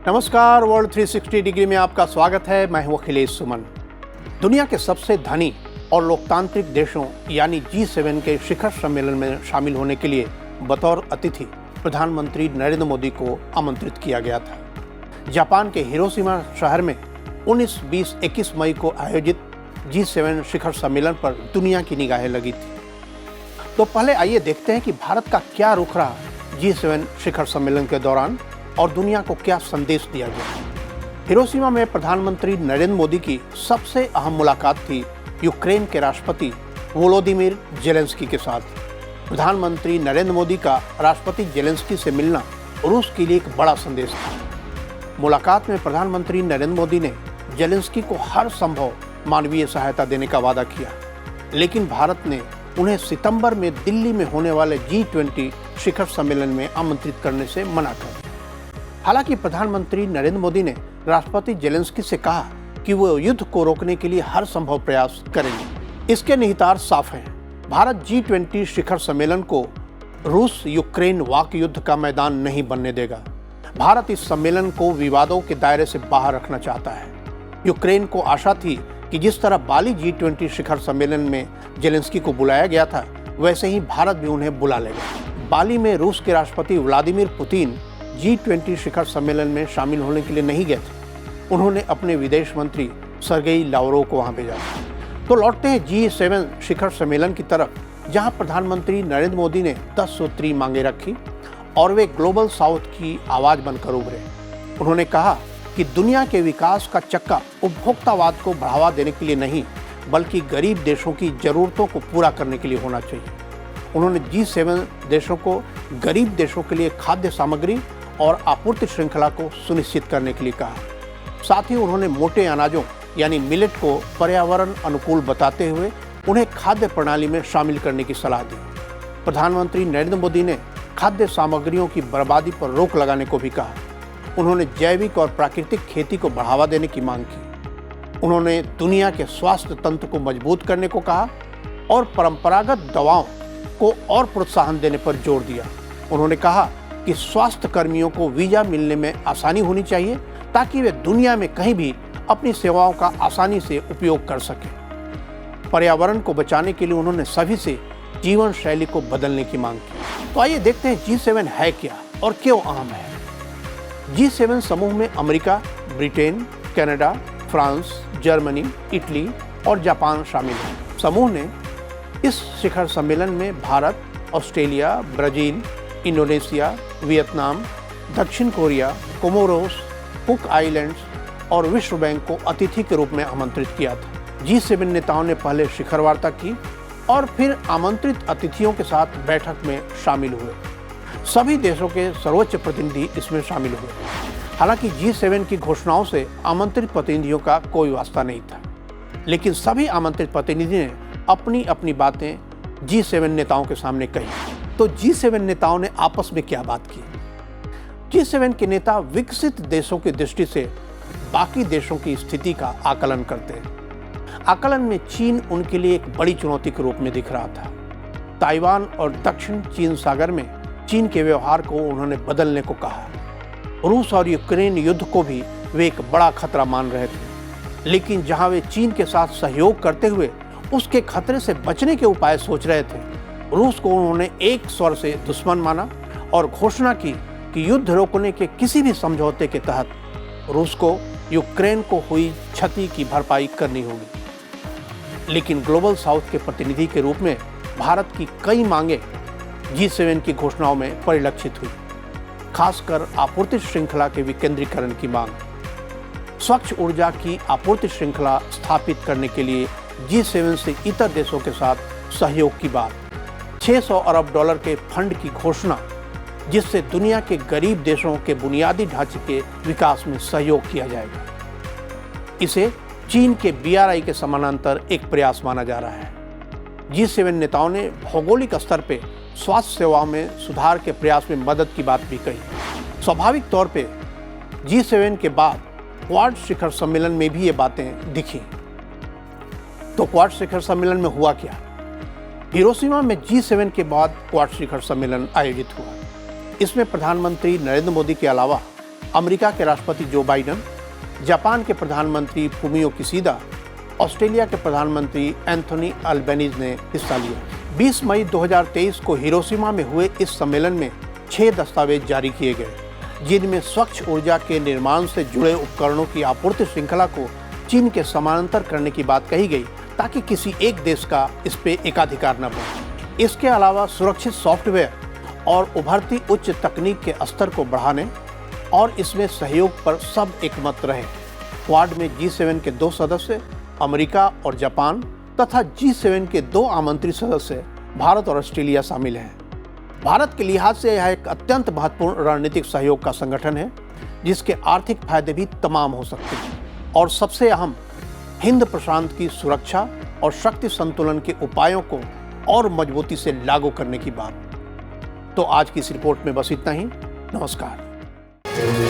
नमस्कार, world 360 degree में आपका स्वागत है। मैं हूं अखिलेश सुमन। दुनिया के सबसे धनी और लोकतांत्रिक देशों यानी G7 के शिखर सम्मेलन में शामिल होने के लिए बतौर अतिथि प्रधानमंत्री नरेंद्र मोदी को आमंत्रित किया गया था। जापान के हिरोशिमा शहर में 19, 20, 21 मई को आयोजित G7 शिखर सम्मेलन पर दुनिया की निगाहें लगी थी। तो पहले आइए देखते हैं कि भारत का क्या रुख रहा G7 शिखर सम्मेलन के दौरान और दुनिया को क्या संदेश दिया गया। हिरोशिमा में प्रधानमंत्री नरेंद्र मोदी की सबसे अहम मुलाकात थी यूक्रेन के राष्ट्रपति वोलोदिमीर जेलेंस्की के साथ। प्रधानमंत्री नरेंद्र मोदी का राष्ट्रपति जेलेंस्की से मिलना रूस के लिए एक बड़ा संदेश था। मुलाकात में प्रधानमंत्री नरेंद्र मोदी ने जेलेंस्की को हर संभव मानवीय सहायता देने का वादा किया, लेकिन भारत ने उन्हें सितंबर में दिल्ली में होने वाले G20 शिखर सम्मेलन में आमंत्रित करने से मना कर दिया। हालांकि प्रधानमंत्री नरेंद्र मोदी ने राष्ट्रपति जेलेंस्की से कहा कि वो युद्ध को रोकने के लिए हर संभव प्रयास करेंगे। इसके निहितार्थ साफ हैं। भारत G20 शिखर सम्मेलन को रूस यूक्रेन वाक युद्ध का मैदान नहीं बनने देगा। भारत इस सम्मेलन को विवादों के दायरे से बाहर रखना चाहता है। यूक्रेन को आशा थी कि जिस तरह बाली G20 शिखर सम्मेलन में जेलेंस्की को बुलाया गया था, वैसे ही भारत भी उन्हें बुला लेगा। बाली में रूस के राष्ट्रपति व्लादिमीर पुतिन G20 शिखर सम्मेलन में शामिल होने के लिए नहीं गए थे। उन्होंने अपने विदेश मंत्री सर्गेई लावरोव को वहां भेजा। तो लौटते हैं G7 शिखर सम्मेलन की तरफ, जहां प्रधानमंत्री नरेंद्र मोदी ने 10 सूत्री मांगे रखी और वे ग्लोबल साउथ की आवाज बनकर उभरे। उन्होंने कहा कि दुनिया के विकास का चक्का उपभोक्तावाद को बढ़ावा देने के लिए नहीं, बल्कि गरीब देशों की जरूरतों को पूरा करने के लिए होना चाहिए। उन्होंने G7 देशों को गरीब देशों के लिए खाद्य सामग्री और आपूर्ति श्रृंखला को सुनिश्चित करने के लिए कहा। साथ ही उन्होंने मोटे अनाजों यानी मिलेट को पर्यावरण अनुकूल बताते हुए उन्हें खाद्य प्रणाली में शामिल करने की सलाह दी। प्रधानमंत्री नरेंद्र मोदी ने खाद्य सामग्रियों की बर्बादी पर रोक लगाने को भी कहा। उन्होंने जैविक और प्राकृतिक खेती को बढ़ावा देने की मांग की। उन्होंने दुनिया के स्वास्थ्य तंत्र को मजबूत करने को कहा और परंपरागत दवाओं को और प्रोत्साहन देने पर जोर दिया। उन्होंने कहा कि स्वास्थ्य कर्मियों को वीजा मिलने में आसानी होनी चाहिए ताकि वे दुनिया में कहीं भी अपनी सेवाओं का आसानी से उपयोग कर सकें। पर्यावरण को बचाने के लिए उन्होंने सभी से जीवन शैली को बदलने की मांग की। तो आइए देखते हैं G7 है क्या और क्यों अहम है। G7 समूह में America, Britain, Canada, France, Germany, Italy और जापान शामिल हैं। समूह ने इस शिखर सम्मेलन में Bharat, Australia, Brazil, Indonesia, Vietnam, दक्षिण कोरिया, कोमोरोस, कुक आइलैंड्स और विश्व बैंक को अतिथि के रूप में आमंत्रित किया था। G7 नेताओं ने पहले शिखर वार्ता की और फिर आमंत्रित अतिथियों के साथ बैठक में शामिल हुए। सभी देशों के सर्वोच्च प्रतिनिधि इसमें शामिल हुए। हालांकि G7 की घोषणाओं से आमंत्रित प्रतिनिधियों का कोई वास्ता नहीं था, लेकिन सभी आमंत्रित प्रतिनिधि ने अपनी अपनी बातें G7 नेताओं के सामने कही। तो G7 नेताओं ने आपस में क्या बात की? G7 के नेता विकसित देशों की दृष्टि से बाकी देशों की स्थिति का आकलन करते हैं। आकलन में चीन उनके लिए एक बड़ी चुनौती के रूप में दिख रहा था। ताइवान और दक्षिण चीन सागर में चीन के व्यवहार को उन्होंने बदलने को कहा। रूस और यूक्रेन युद्ध को भी वे एक बड़ा खतरा मान रहे थे, लेकिन जहां वे चीन के साथ सहयोग करते हुए उसके खतरे से बचने के उपाय सोच रहे थे, रूस को उन्होंने एक स्वर से दुश्मन माना और घोषणा की कि युद्ध रोकने के किसी भी समझौते के तहत रूस को यूक्रेन को हुई क्षति की भरपाई करनी होगी। लेकिन ग्लोबल साउथ के प्रतिनिधि के रूप में भारत की कई मांगे G7 की घोषणाओं में परिलक्षित हुई, खासकर आपूर्ति श्रृंखला के विकेंद्रीकरण की मांग। स्वच्छ ऊर्जा की आपूर्ति श्रृंखला स्थापित करने के लिए G7 से इतर देशों के साथ सहयोग की बात, $600 अरब के फंड की घोषणा, जिससे दुनिया के गरीब देशों के बुनियादी ढांचे के विकास में सहयोग किया जाएगा। इसे चीन के BRI के समानांतर एक प्रयास माना जा रहा है। G7 नेताओं ने भौगोलिक स्तर पर स्वास्थ्य सेवाओं में सुधार के प्रयास में मदद की बात भी कही। स्वाभाविक तौर पे G7 के बाद क्वाड शिखर सम्मेलन में भी ये बातें दिखी। तो क्वाड शिखर सम्मेलन में हुआ क्या? हिरोशिमा में G7 के बाद क्वाड शिखर सम्मेलन आयोजित हुआ। इसमें प्रधानमंत्री नरेंद्र मोदी के अलावा अमेरिका के राष्ट्रपति जो बाइडेन, जापान के प्रधानमंत्री फुमियो किशिदा, ऑस्ट्रेलिया के प्रधानमंत्री एंथोनी अल्बेनीज ने हिस्सा लिया। 20 मई 2023 को हिरोशिमा में हुए इस सम्मेलन में 6 दस्तावेज जारी किए गए, जिनमें स्वच्छ ऊर्जा के निर्माण से जुड़े उपकरणों की आपूर्ति श्रृंखला को चीन के समानांतर करने की बात कही गई, ताकि किसी एक देश का इस पे एकाधिकार न बने। इसके अलावा सुरक्षित सॉफ्टवेयर और उभरती उच्च तकनीक के स्तर को बढ़ाने और इसमें सहयोग पर सब एकमत रहे। क्वाड में G7 के 2 सदस्य अमेरिका और जापान तथा G7 के 2 आमंत्रित सदस्य भारत और ऑस्ट्रेलिया शामिल हैं। भारत के लिहाज से यह एक अत्यंत महत्वपूर्ण रणनीतिक सहयोग का संगठन है, जिसके आर्थिक फायदे भी तमाम हो सकते हैं, और सबसे अहम हिंद प्रशांत की सुरक्षा और शक्ति संतुलन के उपायों को और मजबूती से लागू करने की बात। तो आज की इस रिपोर्ट में बस इतना ही। नमस्कार।